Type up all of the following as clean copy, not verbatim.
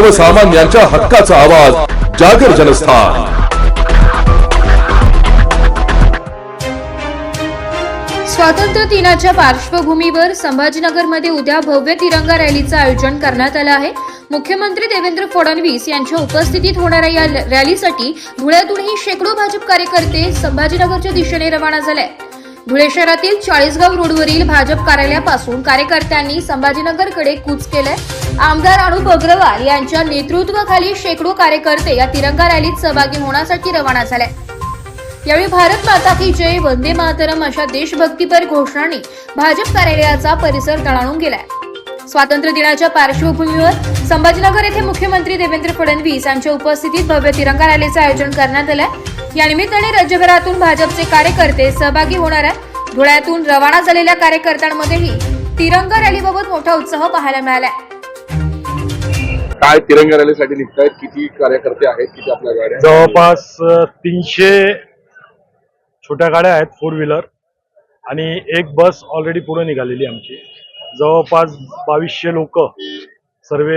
सर्वसामान्यांच्या हक्काचा आवाज जागर जनस्थान। स्वातंत्र्य दिनाच्या पार्श्वभूमीवर संभाजीनगरमध्ये उद्या भव्य तिरंगा रॅलीचं आयोजन करण्यात आलं आहे। मुख्यमंत्री देवेंद्र फडणवीस यांच्या उपस्थितीत होणाऱ्या या रॅलीसाठी धुळ्यातूनही शेकडो भाजप कार्यकर्ते संभाजीनगरच्या दिशेने रवाना झाले। धुळे शहरातील 40गाव रोडवरील भाजप कार्यालयापासून कार्यकर्त्यांनी संभाजीनगरकडे कूच केलंय। आमदार अनुप अग्रवाल यांच्या नेतृत्वाखाली शेकडो कार्यकर्ते या तिरंगा रॅलीत सहभागी होण्यासाठी रवाना झाले। यावेळी भारत माता की जय, वंदे मातरम अशा देशभक्तीपर घोषणांनी भाजप कार्यालयाचा परिसर दणाणून गेलाय। स्वातंत्र्य दिनाच्या पार्श्वभूमीवर संभाजीनगर येथे मुख्यमंत्री देवेंद्र फडणवीस यांच्या उपस्थितीत भव्य तिरंगा रॅलीचं आयोजन करण्यात आलंय। या निमित्ताने राज्यभरातून भाजपचे कार्यकर्ते सहभागी होणार आहेत। धुळ्यातून रवाना झालेल्या कार्यकर्त्यांमध्येही तिरंगा रॅलीबाबत मोठा उत्साह पाहायला मिळालाय। काय तिरंगा रॅलीसाठी निघतायत? किती कार्यकर्ते आहेत? किती आपल्या गाड्या? जवळपास 300 छोट्या गाड्या आहेत, 4 व्हीलर, आणि एक बस ऑलरेडी पुढे निघालेली आमची। जवळपास 2200 लोक, सर्व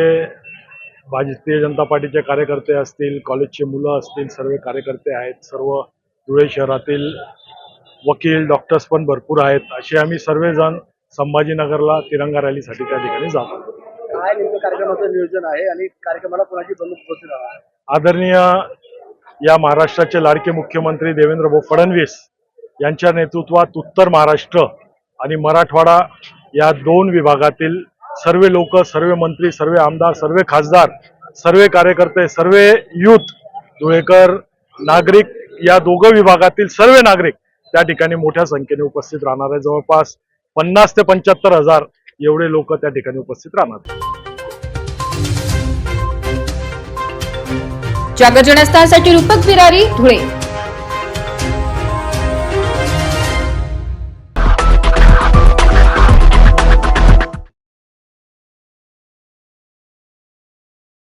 भारतीय जनता पार्टीचे कार्यकर्ते असतील, कॉलेजचे मुलं असतील, सर्व कार्यकर्ते आहेत। सर्व धुळे शहरातील वकील, डॉक्टर्स पण भरपूर आहेत। असे आम्ही सर्वजण संभाजीनगरला तिरंगा रॅलीसाठी त्या ठिकाणी जातो। काय नेमकं कार्यक्रमाचं नियोजन आहे आणि कार्यक्रमाला कोणाची प्रमुख उपस्थिती राहणार आहे? आदरणीय या महाराष्ट्राचे लाडके मुख्यमंत्री देवेंद्र फडणवीस यांच्या नेतृत्वात उत्तर महाराष्ट्र आणि मराठवाडा या 2 विभागातील सर्व लोक, सर्व मंत्री, सर्व आमदार, सर्व खासदार, सर्व कार्यकर्ते, सर्व युथ, धुळेकर नागरिक, या 2 विभागातील सर्व नागरिक त्या ठिकाणी मोठ्या संख्येने उपस्थित राहणार आहे। जवळपास 50 ते 75 हजार एवढे लोक त्या ठिकाणी उपस्थित राहणार आहेत। जागर जनस्थानसाठी रूपक बिरारी, धुळे।